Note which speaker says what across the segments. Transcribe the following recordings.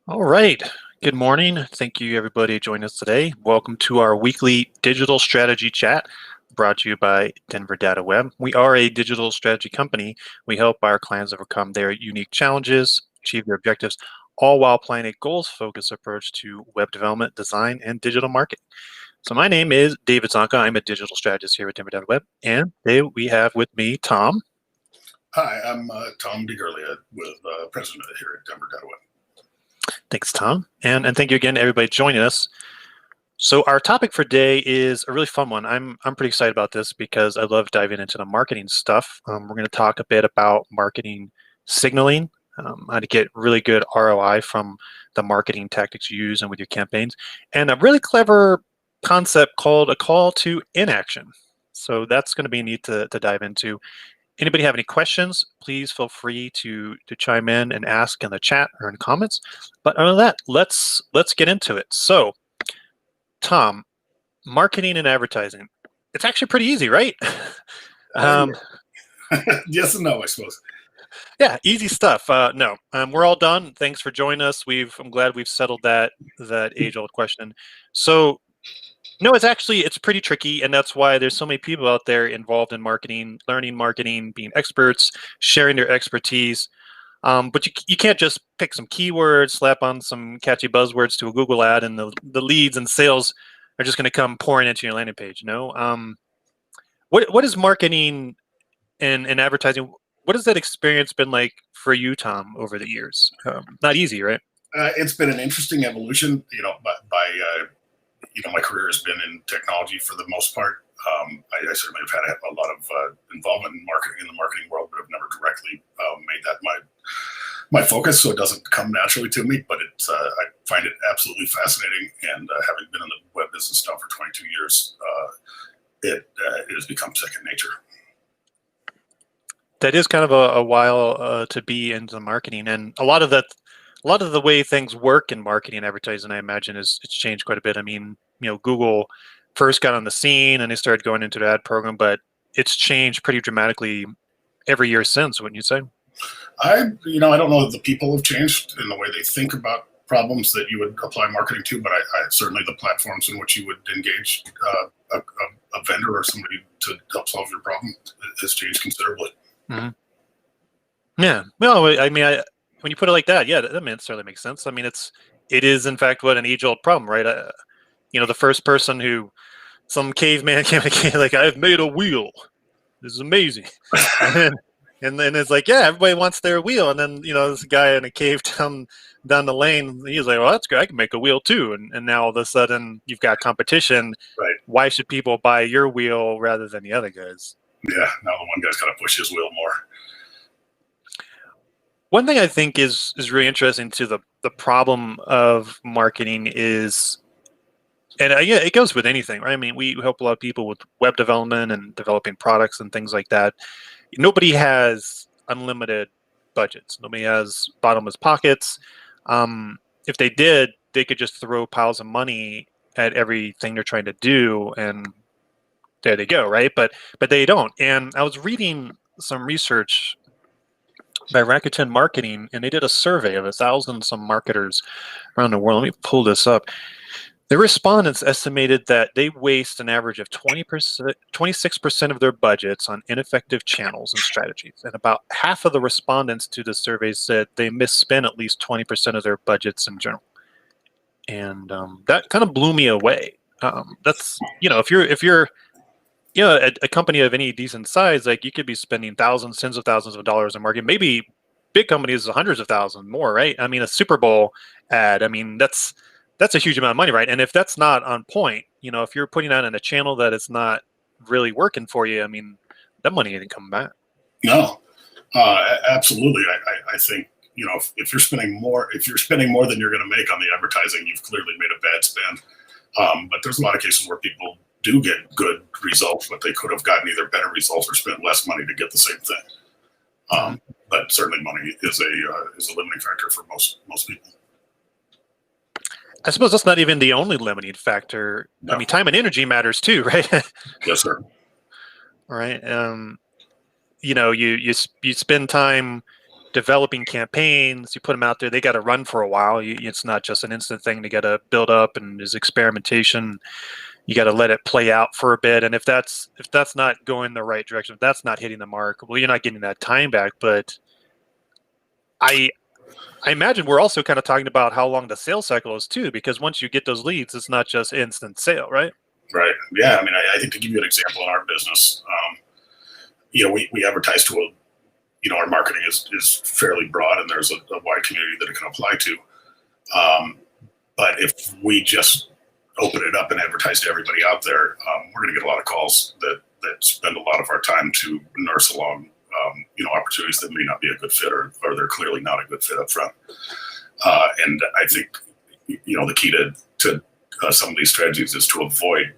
Speaker 1: All right. Good morning. Thank you, everybody, joining us today. Welcome to our weekly digital strategy chat brought to you by Denver Data Web. We are a digital strategy company. We help our clients overcome their unique challenges, achieve their objectives, all while applying a goals-focused approach to web development, design, and digital marketing. So my name is David Zonka. I'm a digital strategist here at Denver Data Web. And today we have with me Tom.
Speaker 2: Hi, I'm Tom DeGurlia with president here at Denver Data Web.
Speaker 1: Thanks, Tom. And thank you again to everybody joining us. So our topic for today is a really fun one. I'm pretty excited about this because I love diving into the marketing stuff. We're going to talk a bit about marketing signaling, how to get really good ROI from the marketing tactics you use and with your campaigns, and a really clever concept called a call to inaction. So that's going to be neat to dive into. Anybody have any questions, please feel free to chime in and ask in the chat or in comments. But other than that, let's get into it. So, Tom, marketing and advertising, it's actually pretty easy, right?
Speaker 2: Yes and no, I suppose.
Speaker 1: Yeah, easy stuff. No, we're all done. Thanks for joining us. I'm glad we've settled that age-old question. So, no, it's pretty tricky, and that's why there's so many people out there involved in marketing, learning marketing, being experts, sharing their expertise. But you can't just pick some keywords, slap on some catchy buzzwords to a Google ad, and the leads and sales are just going to come pouring into your landing page. No. What is marketing and advertising? What has that experience been like for you, Tom, over the years? Not easy, right?
Speaker 2: It's been an interesting evolution. My career has been in technology for the most part. I certainly have had a lot of involvement in the marketing world, but I've never directly made that my focus, so it doesn't come naturally to me. But I find it absolutely fascinating, and having been in the web business now for 22 years, it has become second nature.
Speaker 1: That is kind of a while to be into marketing, and a lot of the way things work in marketing and advertising, I imagine, it's changed quite a bit. I mean, Google first got on the scene and they started going into the ad program, but it's changed pretty dramatically every year since, wouldn't you say?
Speaker 2: I don't know that the people have changed in the way they think about problems that you would apply marketing to, but I certainly the platforms in which you would engage a vendor or somebody to help solve your problem has changed considerably.
Speaker 1: Mm-hmm. Yeah. Well, I mean, when you put it like that, yeah, that certainly makes sense. I mean, it is in fact what an age-old problem, right? The first person some caveman came like, I've made a wheel. This is amazing. and then it's like, yeah, everybody wants their wheel. And then, this guy in a cave down the lane, he's like, well, that's good. I can make a wheel too. And now all of a sudden you've got competition.
Speaker 2: Right.
Speaker 1: Why should people buy your wheel rather than the other guys?
Speaker 2: Yeah. Now the one guy's got to push his wheel more.
Speaker 1: One thing I think is really interesting to the problem of marketing is, and yeah, it goes with anything, right? I mean, we help a lot of people with web development and developing products and things like that. Nobody has unlimited budgets. Nobody has bottomless pockets. If they did, they could just throw piles of money at everything they're trying to do, and there they go, right? But they don't. And I was reading some research by Rakuten Marketing, and they did a survey of 1,000 some marketers around the world. Let me pull this up. The respondents estimated that they waste an average of 26% of their budgets on ineffective channels and strategies. And about half of the respondents to the survey said they misspent at least 20% of their budgets in general. And that kind of blew me away. That's, if you're a company of any decent size, like you could be spending thousands, tens of thousands of dollars in marketing, maybe big companies, hundreds of thousands more, right? I mean, a Super Bowl ad, I mean, that's a huge amount of money, right? And if that's not on point, if you're putting that in a channel that is not really working for you, I mean, that money ain't coming back.
Speaker 2: No, absolutely. I think, if you're spending more than you're going to make on the advertising, you've clearly made a bad spend. But there's a lot of cases where people do get good results, but they could have gotten either better results or spent less money to get the same thing. But certainly money is a limiting factor for most people.
Speaker 1: I suppose that's not even the only limiting factor. No. I mean, time and energy matters too, right?
Speaker 2: Yes, sir.
Speaker 1: Right. You spend time developing campaigns, you put them out there, they got to run for a while. It's not just an instant thing. They got to build up, and there's experimentation. You got to let it play out for a bit. And if that's not going the right direction, if that's not hitting the mark, well, you're not getting that time back. But I imagine we're also kind of talking about how long the sales cycle is too, because once you get those leads, it's not just instant sale, right?
Speaker 2: Right. Yeah. I mean, I think to give you an example in our business, we advertise to our marketing is fairly broad, and there's a wide community that it can apply to. But if we just open it up and advertise to everybody out there, we're going to get a lot of calls that spend a lot of our time to nurse along, opportunities that may not be a good fit, or they're clearly not a good fit up front. And I think, the key to some of these strategies is to avoid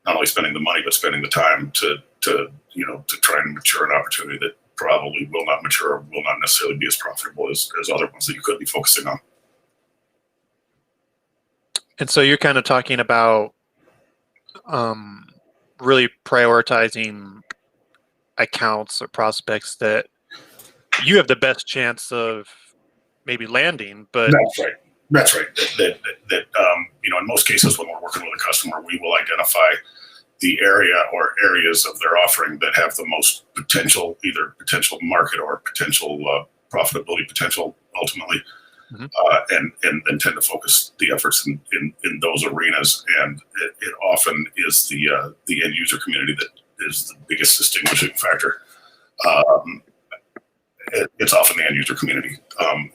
Speaker 2: not only spending the money, but spending the time to try and mature an opportunity that probably will not mature, or will not necessarily be as profitable as other ones that you could be focusing on.
Speaker 1: And so you're kind of talking about really prioritizing accounts or prospects that you have the best chance of maybe landing. But
Speaker 2: That's right. That in most cases when we're working with a customer, we will identify the area or areas of their offering that have the most potential, either potential market or potential profitability potential ultimately. Mm-hmm. And tend to focus the efforts in those arenas. And it often is the end user community that is the biggest distinguishing factor. It's often the end user community.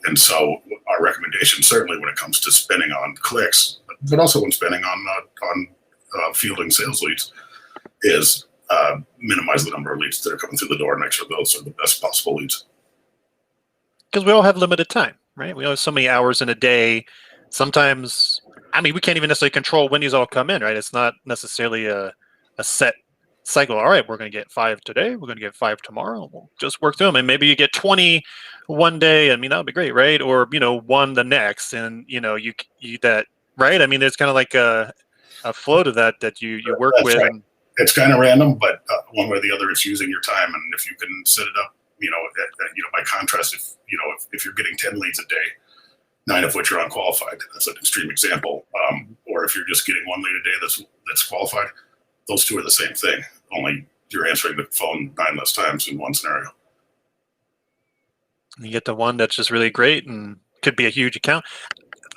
Speaker 2: And so our recommendation, certainly when it comes to spending on clicks, but also when spending on fielding sales leads, is minimize the number of leads that are coming through the door and make sure those are the best possible leads.
Speaker 1: Because we all have limited time, right? We have so many hours in a day. Sometimes, we can't even necessarily control when these all come in, right? It's not necessarily a set cycle. All right, we're going to get 5 today. We're going to get 5 tomorrow. We'll just work through them. And maybe you get 20 one day. That would be great, right? Or, 1 the next. And, you that, right? There's kind of like a flow to that you work
Speaker 2: That's
Speaker 1: with.
Speaker 2: Right. And it's kind of random, but one way or the other, it's using your time. And if you can set it up, by contrast, if you're getting 10 leads a day, 9 of which are unqualified, that's an extreme example. Or if you're just getting 1 lead a day that's qualified, those 2 are the same thing. Only you're answering the phone 9 less times in one scenario.
Speaker 1: You get the one that's just really great and could be a huge account.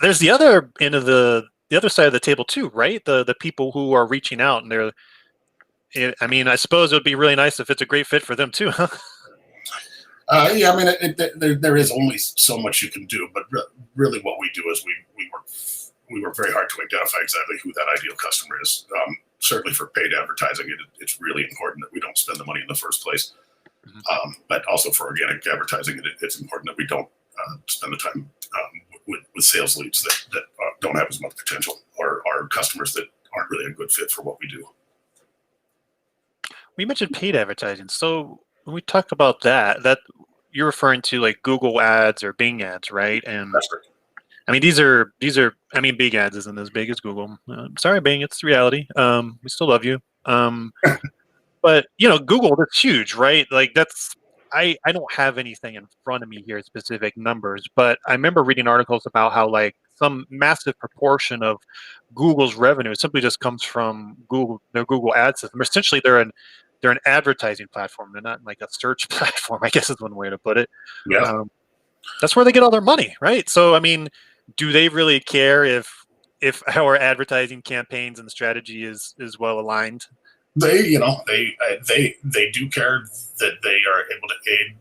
Speaker 1: There's the other end of the other side of the table too, right? The people who are reaching out, and they're. I suppose it would be really nice if it's a great fit for them too, huh?
Speaker 2: There is only so much you can do, but really what we do is we work very hard to identify exactly who that ideal customer is. Certainly for paid advertising, it's really important that we don't spend the money in the first place. Mm-hmm. But also for organic advertising, it's important that we don't spend the time with sales leads that don't have as much potential, or are customers that aren't really a good fit for what we do.
Speaker 1: We mentioned paid advertising. So when we talk about that you're referring to like Google ads or Bing ads, right? And
Speaker 2: that's right.
Speaker 1: These are Bing ads isn't as big as Google. Sorry, Bing, it's the reality. We still love you. But Google, that's huge, right? Like I don't have anything in front of me here, specific numbers, but I remember reading articles about how like some massive proportion of Google's revenue simply just comes from their Google ad system. Essentially, they're an advertising platform. They're not like a search platform, I guess is one way to put it.
Speaker 2: Yeah.
Speaker 1: That's where they get all their money, right? So, do they really care if our advertising campaigns and strategy is well aligned?
Speaker 2: They do care that they are able to aid,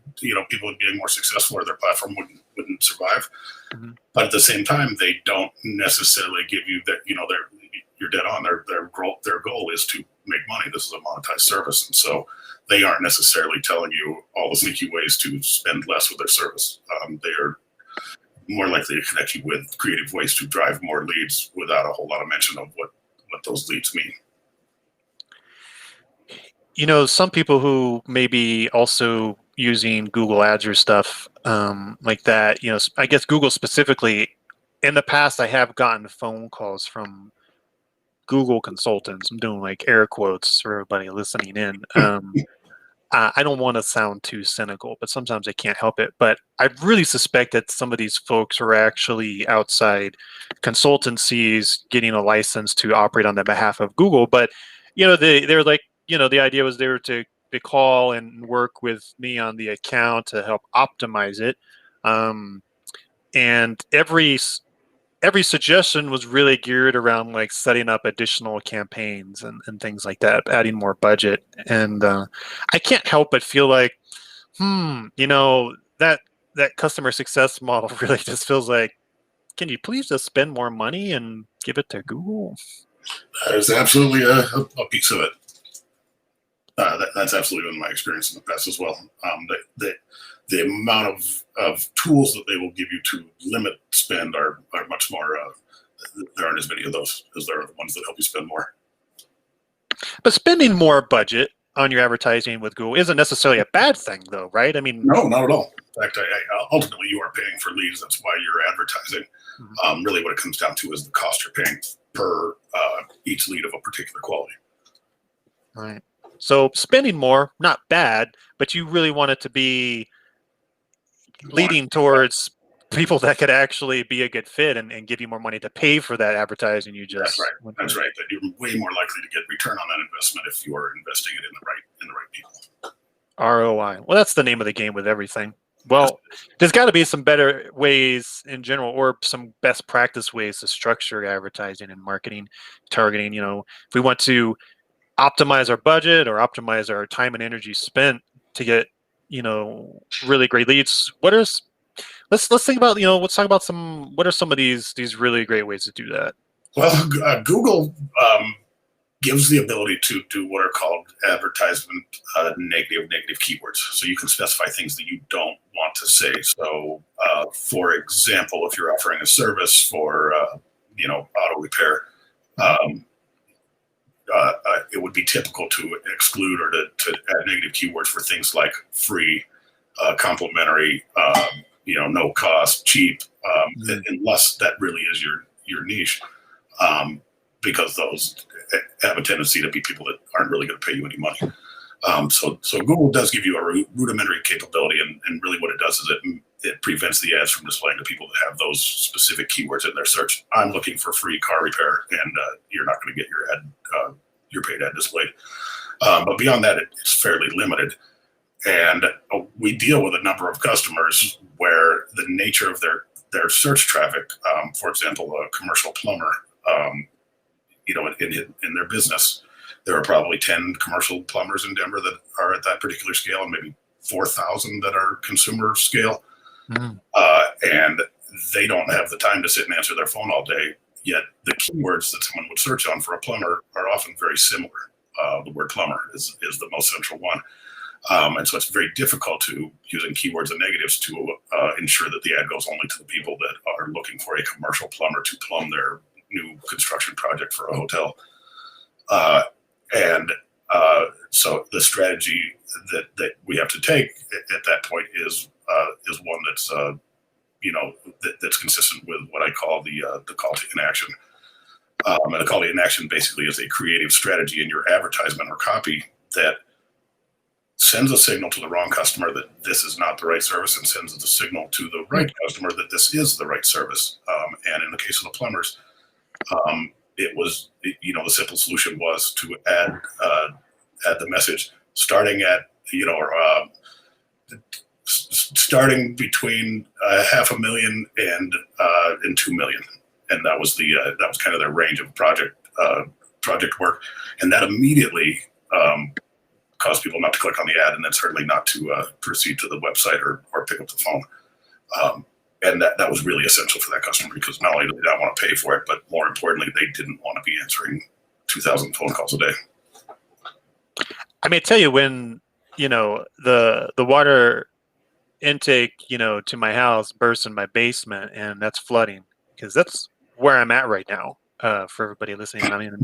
Speaker 2: people in being more successful, or their platform wouldn't survive. Mm-hmm. But at the same time, they don't necessarily give you that, you're dead on. Their goal is to make money. This is a monetized service. And so they aren't necessarily telling you all the sneaky ways to spend less with their service. They are more likely to connect you with creative ways to drive more leads without a whole lot of mention of what those leads mean.
Speaker 1: Some people who may be also using Google ads or stuff like that, I guess Google specifically, in the past, I have gotten phone calls from Google consultants. I'm doing like air quotes for everybody listening in. I don't want to sound too cynical, but sometimes I can't help it. But I really suspect that some of these folks are actually outside consultancies getting a license to operate on the behalf of Google. But they're like, the idea was they were to call and work with me on the account to help optimize it. And every suggestion was really geared around like setting up additional campaigns and things like that, adding more budget. And I can't help but feel like, that customer success model really just feels like, can you please just spend more money and give it to Google?
Speaker 2: There's absolutely a piece of it. That's absolutely been my experience in the past as well. The amount of tools that they will give you to limit spend are much more. There aren't as many of those as there are the ones that help you spend more.
Speaker 1: But spending more budget on your advertising with Google isn't necessarily a bad thing, though, right? I mean,
Speaker 2: no, not at all. In fact, ultimately, you are paying for leads. That's why you're advertising. Mm-hmm. Really, what it comes down to is the cost you're paying per each lead of a particular quality.
Speaker 1: Right. So spending more, not bad, but you really want it to be leading towards people that could actually be a good fit and give you more money to pay for that advertising you just.
Speaker 2: That's right. That's right. That you're way more likely to get return on that investment if you are investing it in the right people.
Speaker 1: ROI. Well, that's the name of the game with everything. Well, there's got to be some better ways in general, or some best practice ways to structure advertising and marketing, targeting. If we want to optimize our budget or optimize our time and energy spent to get really great leads, let's think about let's talk about what are some of these really great ways to do that.
Speaker 2: Well, Google gives the ability to do what are called advertisement negative keywords, so you can specify things that you don't want to say. So for example, if you're offering a service for auto repair, it would be typical to exclude or to add negative keywords for things like free, complimentary, no cost, cheap, unless that really is your niche, because those have a tendency to be people that aren't really going to pay you any money. So Google does give you a rudimentary capability, and really what it does is it prevents the ads from displaying to people that have those specific keywords in their search. I'm looking for free car repair, and you're not going to get your paid ad displayed. But beyond that, it's fairly limited. And we deal with a number of customers where the nature of their search traffic, for example, a commercial plumber, in their business, there are probably 10 commercial plumbers in Denver that are at that particular scale, and maybe 4,000 that are consumer scale. And they don't have the time to sit and answer their phone all day. Yet the keywords that someone would search on for a plumber are often very similar. The word plumber is the most central one. And so it's very difficult to, using keywords and negatives, to ensure that the ad goes only to the people that are looking for a commercial plumber to plumb their new construction project for a hotel. So the strategy that we have to take at that point is one that's that's consistent with what I call the call to inaction. And the call to inaction basically is a creative strategy in your advertisement or copy that sends a signal to the wrong customer that this is not the right service, and sends the signal to the right customer that this is the right service. And in the case of the plumbers, it was, the simple solution was to add the message starting at, starting between $500,000 and 2 million. And that was kind of their range of project work. And that immediately caused people not to click on the ad, and then certainly not to proceed to the website or pick up the phone. And that was really essential for that customer, because not only did they not want to pay for it, but more importantly, they didn't want to be answering 2,000 phone calls a day.
Speaker 1: I mean, I tell you, when the water intake to my house bursts in my basement, and that's flooding, because that's where I'm at right now. For everybody listening, I'm in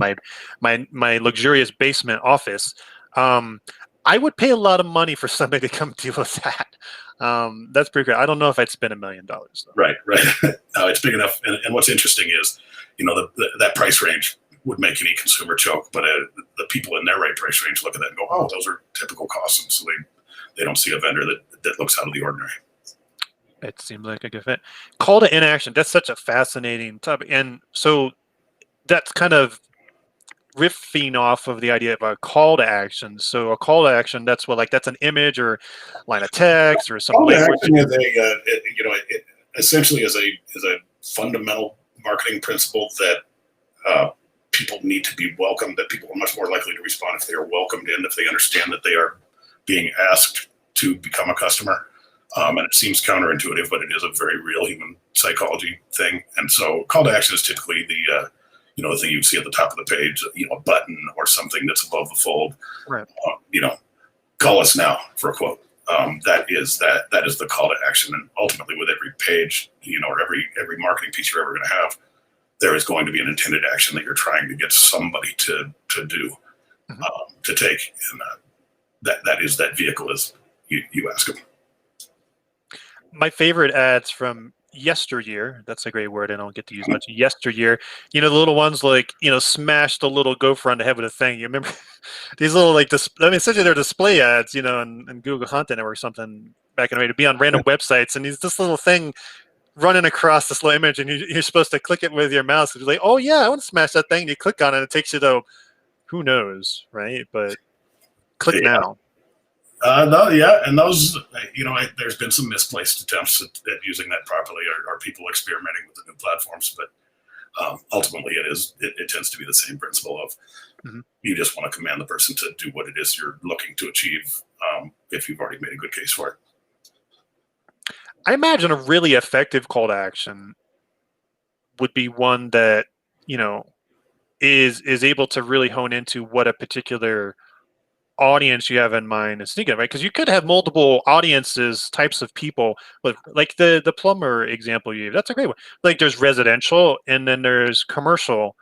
Speaker 1: my luxurious basement office. I would pay a lot of money for somebody to come deal with that. That's pretty great. I don't know if I'd spend $1 million though.
Speaker 2: Right. No, it's big enough. And what's interesting is, that price range would make any consumer choke, but the people in their right price range look at that and go, oh, those are typical costs, and so they don't see a vendor that looks out of the ordinary.
Speaker 1: It seems like a good fit. Call to inaction. That's such a fascinating topic, and so that's kind of riffing off of the idea of a call to action. So a call to action, that's what, like, that's an image or line of text or some
Speaker 2: Call to
Speaker 1: language.
Speaker 2: action is it essentially is a fundamental marketing principle that people need to be welcomed, that people are much more likely to respond if they are welcomed in, if they understand that they are being asked to become a customer. And it seems counterintuitive, but it is a very real human psychology thing. And so call to action is typically the thing you'd see at the top of the page, a button or something that's above the fold.
Speaker 1: Right.
Speaker 2: Call us now for a quote. That is the call to action. And ultimately with every page, or every marketing piece you're ever going to have, there is going to be an intended action that you're trying to get somebody to do, to take. And that is that vehicle is you ask them.
Speaker 1: My favorite ads from yesteryear, that's a great word I don't get to use much, yesteryear, the little ones like, smash the little gopher on the head with a thing. You remember these little, like, essentially they're display ads, in Google Content or something back in the day, to be on random websites, and this little thing running across this little image, and you're supposed to click it with your mouse. And you're like, oh yeah, I want to smash that thing. And you click on it, and it takes you to who knows, right? But click now.
Speaker 2: No, yeah, and those, there's been some misplaced attempts at using that properly, or people experimenting with the new platforms, but ultimately it tends to be the same principle of you just want to command the person to do what it is you're looking to achieve, if you've already made a good case for it.
Speaker 1: I imagine a really effective call to action would be one that, is able to really hone into what a particular audience you have in mind is thinking, right? Because you could have multiple audiences, types of people, but like the plumber example you gave, that's a great one. Like, there's residential and then there's commercial.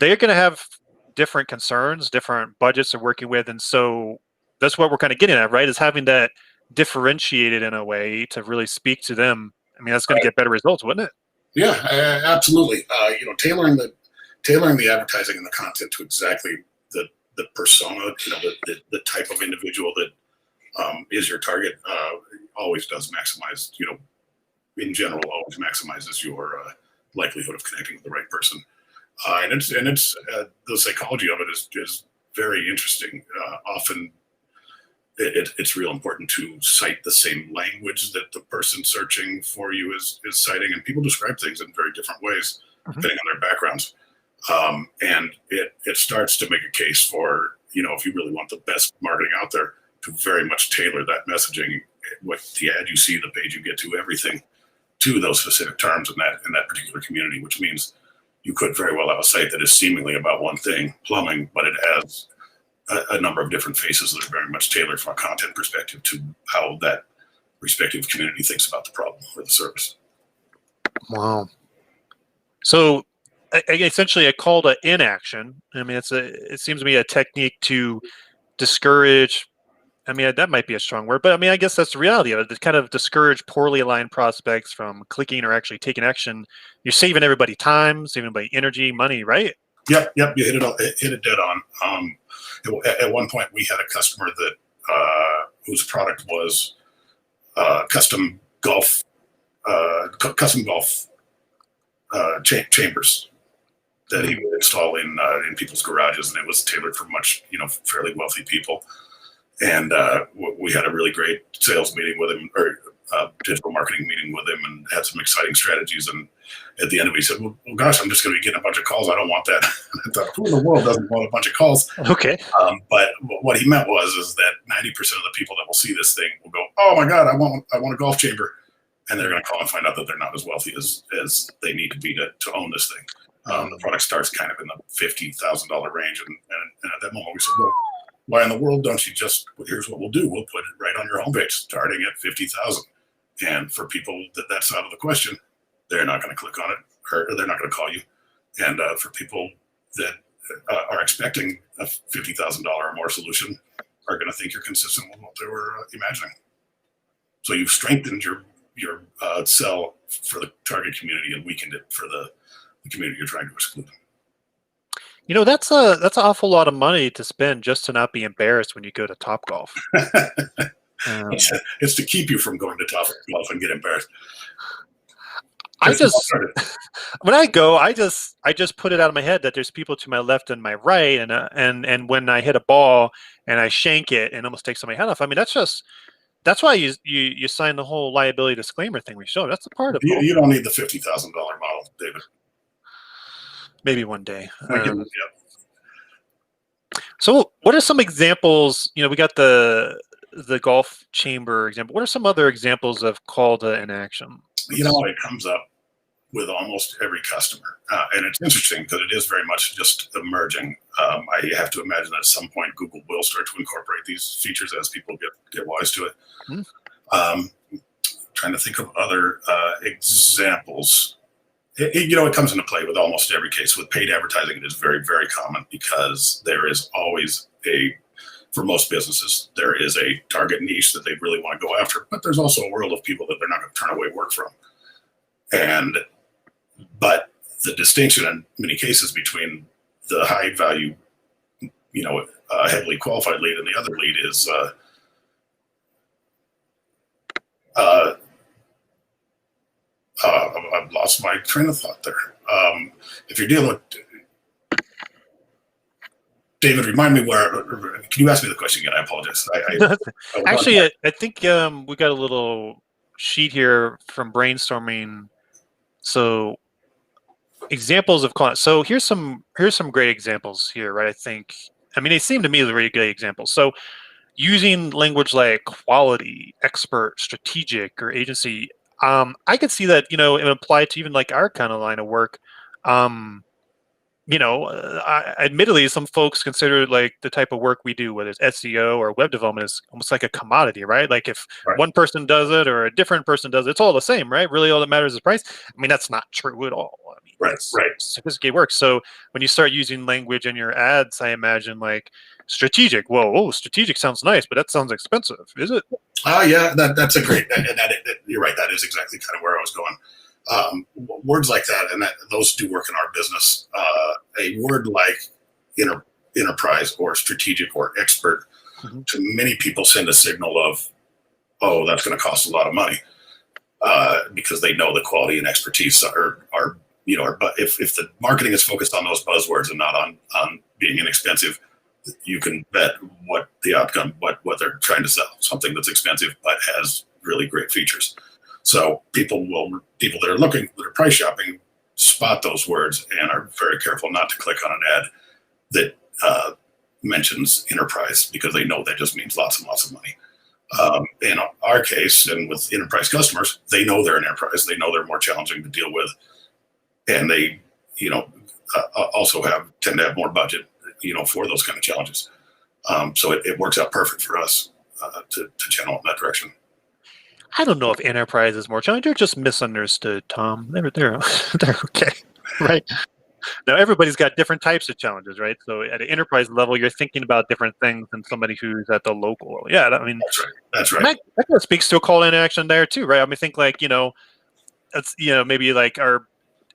Speaker 1: They're going to have different concerns, different budgets they're working with, and so that's what we're kind of getting at, right? Is having that differentiated in a way to really speak to them. I mean, that's going to get better results, wouldn't it?
Speaker 2: Yeah, absolutely. Tailoring the advertising and the content to exactly the persona, the type of individual that is your target, always does maximize, in general, always maximizes your likelihood of connecting with the right person. And it's the psychology of it is very interesting. Often it's real important to cite the same language that the person searching for you is citing, and people describe things in very different ways depending on their backgrounds. And it starts to make a case for, if you really want the best marketing out there, to very much tailor that messaging, what the ad you see, the page you get to, everything to those specific terms in that particular community, which means you could very well have a site that is seemingly about one thing, plumbing, but it has a number of different faces that are very much tailored from a content perspective to how that respective community thinks about the problem or the service.
Speaker 1: Wow. So essentially a call to inaction. I mean, it seems to me a technique to discourage. I mean, that might be a strong word, but I mean, I guess that's the reality of it. To kind of discourage poorly aligned prospects from clicking or actually taking action. You're saving everybody time, saving everybody energy, money, right?
Speaker 2: Yep. You hit it dead on. At one point, we had a customer that whose product was custom golf chambers that he would install in people's garages, and it was tailored for much, fairly wealthy people. And we had a really great sales meeting with him, or digital marketing meeting with him, and had some exciting strategies. And at the end of it, he said, well gosh, I'm just going to be getting a bunch of calls. I don't want that. I thought, who in the world doesn't want a bunch of calls?
Speaker 1: Okay.
Speaker 2: But what he meant is that 90% of the people that will see this thing will go, oh my God, I want a golf chamber. And they're going to call and find out that they're not as wealthy as they need to be to own this thing. The product starts kind of in the $50,000 range. And at that moment we said, well, why in the world don't you here's what we'll do. We'll put it right on your homepage starting at 50,000. And for people that's out of the question, they're not going to click on it, or they're not going to call you. And for people that are expecting a $50,000 or more solution, are going to think you're consistent with what they were imagining. So you've strengthened your sell for the target community and weakened it for the community you're trying to exclude.
Speaker 1: That's an awful lot of money to spend just to not be embarrassed when you go to Topgolf.
Speaker 2: it's,
Speaker 1: Um,
Speaker 2: it's to keep you from going to Top Golf and get embarrassed.
Speaker 1: I
Speaker 2: There's no
Speaker 1: just
Speaker 2: alternative.
Speaker 1: when I go, I just put it out of my head that there's people to my left and my right, and when I hit a ball and I shank it and almost take somebody's head off. I mean, that's why you sign the whole liability disclaimer thing we showed. That's a part of
Speaker 2: You,
Speaker 1: golf.
Speaker 2: you don't need the $50,000 model, David.
Speaker 1: Maybe one day.
Speaker 2: Yeah.
Speaker 1: So, what are some examples? We got the golf chamber example. What are some other examples of call to inaction?
Speaker 2: It comes up with almost every customer. And it's interesting because it is very much just emerging. I have to imagine that at some point Google will start to incorporate these features as people get wise to it.
Speaker 1: Hmm.
Speaker 2: Trying to think of other examples. It comes into play with almost every case. With paid advertising, it is very, very common because there is always for most businesses, there is a target niche that they really want to go after, but there's also a world of people that they're not going to turn away work from. But the distinction in many cases between the high value, heavily qualified lead and the other lead is I've lost my train of thought there. If you're dealing with David, remind me can you ask me the question again? I apologize.
Speaker 1: Actually, I think we got a little sheet here from brainstorming. So examples of clients. So here's some great examples here, right? I mean, they seem to me really good examples. So using language like quality, expert, strategic, or agency, I could see that, it applied to even like our kind of line of work. Admittedly, some folks consider like the type of work we do, whether it's SEO or web development, is almost like a commodity, right? Like if
Speaker 2: Right.
Speaker 1: one person does it or a different person does it, it's all the same, right? Really, all that matters is price. I mean, that's not true at all. I mean,
Speaker 2: Right,
Speaker 1: it's
Speaker 2: right.
Speaker 1: sophisticated work. So when you start using language in your ads, I imagine like strategic. Whoa, strategic sounds nice, but that sounds expensive. Is it?
Speaker 2: Yeah, that's a great, and you're right. That is exactly kind of where I was going. Words like that, and those do work in our business. A word like enterprise or strategic or expert, to many people send a signal of, oh, that's going to cost a lot of money, because they know the quality and expertise are but if the marketing is focused on those buzzwords and not on being inexpensive, you can bet what the outcome, what they're trying to sell, something that's expensive but has really great features. So people that are price shopping, spot those words and are very careful not to click on an ad that mentions enterprise, because they know that just means lots and lots of money. In our case, and with enterprise customers, they know they're an enterprise. They know they're more challenging to deal with, and they, also tend to have more budget, for those kind of challenges. So it works out perfect for us to channel in that direction.
Speaker 1: I don't know if enterprise is more challenging. They're just misunderstood, Tom. They're okay, right? Now everybody's got different types of challenges, right? So at an enterprise level, you're thinking about different things than somebody who's at the local level. Yeah, I mean,
Speaker 2: That's right.
Speaker 1: That kind of speaks to a call to action there too, right? I mean, think like that's maybe like our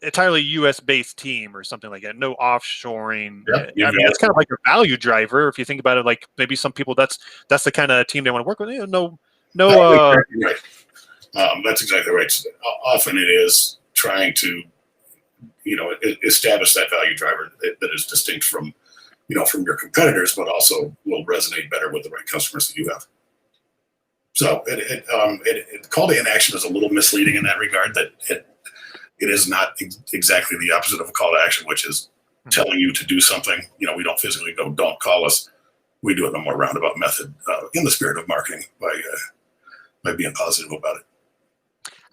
Speaker 1: entirely U.S. based team or something like that. No offshoring.
Speaker 2: Yep,
Speaker 1: I mean, it's kind of like a value driver if you think about it. Like maybe some people that's the kind of team they want to work with.
Speaker 2: Exactly right. That's exactly right. So often it is trying to, establish that value driver that is distinct from your competitors, but also will resonate better with the right customers that you have. So call to inaction is a little misleading in that regard. That it is not exactly the opposite of a call to action, which is telling you to do something. We don't physically go, don't call us. We do it in a more roundabout method, in the spirit of marketing, by being positive about it.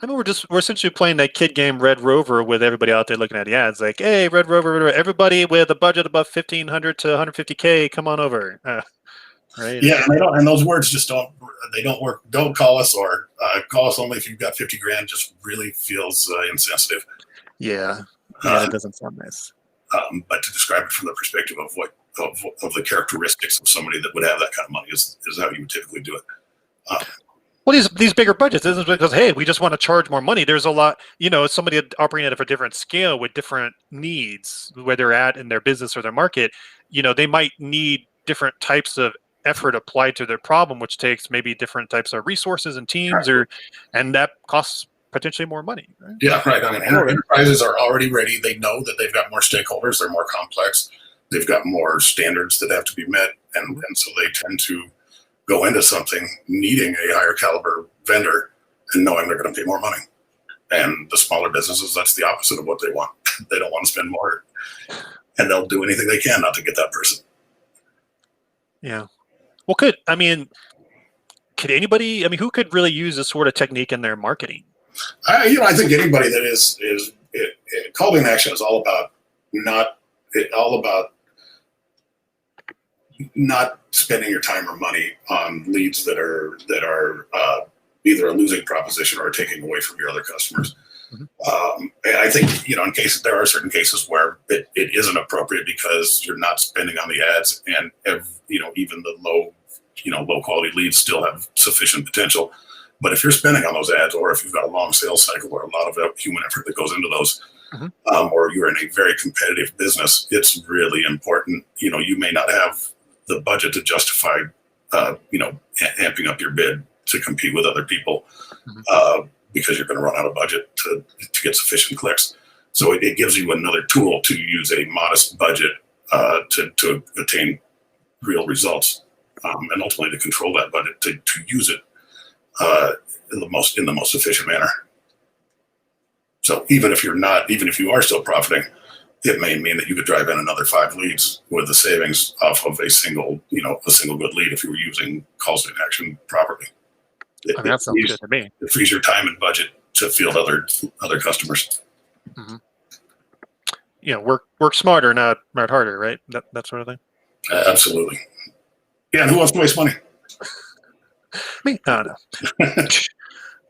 Speaker 1: I mean, we're essentially playing that kid game Red Rover with everybody out there looking at the ads. Like, hey, Red Rover, everybody with a budget above 1,500 to 150K, come on over. Right?
Speaker 2: Yeah, and those words just don't work. Don't call us, or call us only if you've got 50 grand. Just really feels insensitive.
Speaker 1: Yeah, it doesn't sound nice.
Speaker 2: But to describe it from the perspective of of the characteristics of somebody that would have that kind of money is how you would typically do it.
Speaker 1: Well, these bigger budgets isn't because, hey, we just want to charge more money. There's a lot, somebody operating at a different scale with different needs, where they're at in their business or their market. They might need different types of effort applied to their problem, which takes maybe different types of resources and teams, and that costs potentially more money. Right?
Speaker 2: Yeah, right. I mean, enterprises are already ready. They know that they've got more stakeholders. They're more complex. They've got more standards that have to be met, and so they tend to go into something needing a higher caliber vendor and knowing they're going to pay more money. And the smaller businesses, that's the opposite of what they want. They don't want to spend more, and they'll do anything they can not to get that person.
Speaker 1: Yeah. Well, could anybody? I mean, who could really use this sort of technique in their marketing?
Speaker 2: I think anybody that is called INaction is all about not spending your time or money on leads that are either a losing proposition or taking away from your other customers. Mm-hmm. I think in cases there are certain cases where it isn't appropriate because you're not spending on the ads, and even the low quality leads still have sufficient potential. But if you're spending on those ads, or if you've got a long sales cycle or a lot of human effort that goes into those, mm-hmm. Or you're in a very competitive business, it's really important. You may not have the budget to justify, amping up your bid to compete with other people, mm-hmm. Because you're going to run out of budget to get sufficient clicks. So it gives you another tool to use a modest budget to attain real results, and ultimately to control that budget to use it in the most efficient manner. So even if you are still profiting, it may mean that you could drive in another 5 leads with the savings off of a single good lead if you were using calls to action properly.
Speaker 1: That sounds good to me.
Speaker 2: It frees your time and budget to field other customers.
Speaker 1: Mm-hmm. Work smarter, not harder, right? That sort of thing.
Speaker 2: Absolutely. Yeah, and who wants to waste money?
Speaker 1: Me? I don't know.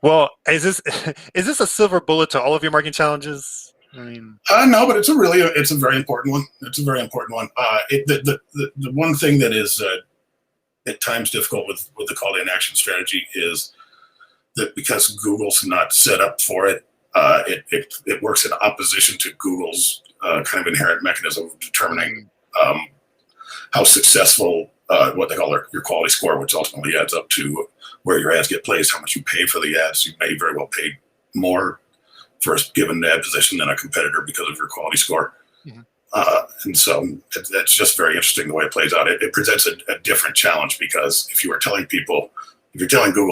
Speaker 1: Well, is this a silver bullet to all of your marketing challenges? I mean,
Speaker 2: no, but it's a very important one. It's a very important one. The one thing that is at times difficult with the call to action strategy is that because Google's not set up for it, it works in opposition to Google's kind of inherent mechanism of determining how successful what they call your quality score, which ultimately adds up to where your ads get placed, how much you pay for the ads. You may very well pay more for a given ad position than a competitor because of your quality score. Mm-hmm. And so that's just very interesting the way it plays out. It presents a different challenge, because if you're telling Google,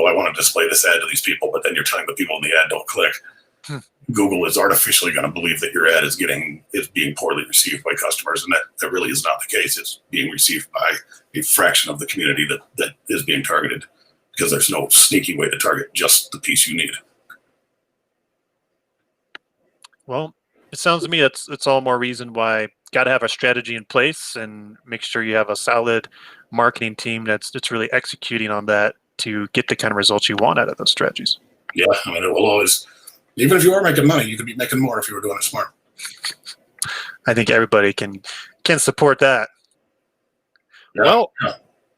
Speaker 2: I want to display this ad to these people, but then you're telling the people in the ad don't click, Google is artificially going to believe that your ad is being poorly received by customers, and that really is not the case. It's being received by a fraction of the community that is being targeted, because there's no sneaky way to target just the piece you need. Well,
Speaker 1: it sounds to me it's all more reason why got to have a strategy in place and make sure you have a solid marketing team that's really executing on that to get the kind of results you want out of those strategies.
Speaker 2: Yeah, I mean, it will always, even if you are making money, you could be making more if you were doing it smart.
Speaker 1: I think everybody can support that. Yeah, well,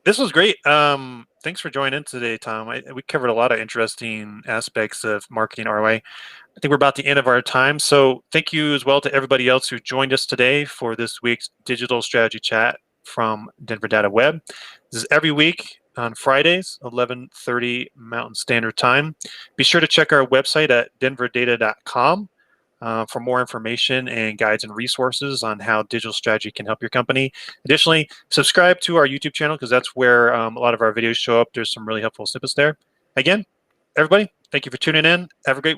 Speaker 1: This was great. Thanks for joining in today, Tom. We covered a lot of interesting aspects of marketing ROI. I think we're about the end of our time. So thank you as well to everybody else who joined us today for this week's Digital Strategy Chat from Denver Data Web. This is every week on Fridays, 11:30 Mountain Standard Time. Be sure to check our website at denverdata.com for more information and guides and resources on how digital strategy can help your company. Additionally, subscribe to our YouTube channel, because that's where a lot of our videos show up. There's some really helpful snippets there. Again, everybody, thank you for tuning in. Have a great week.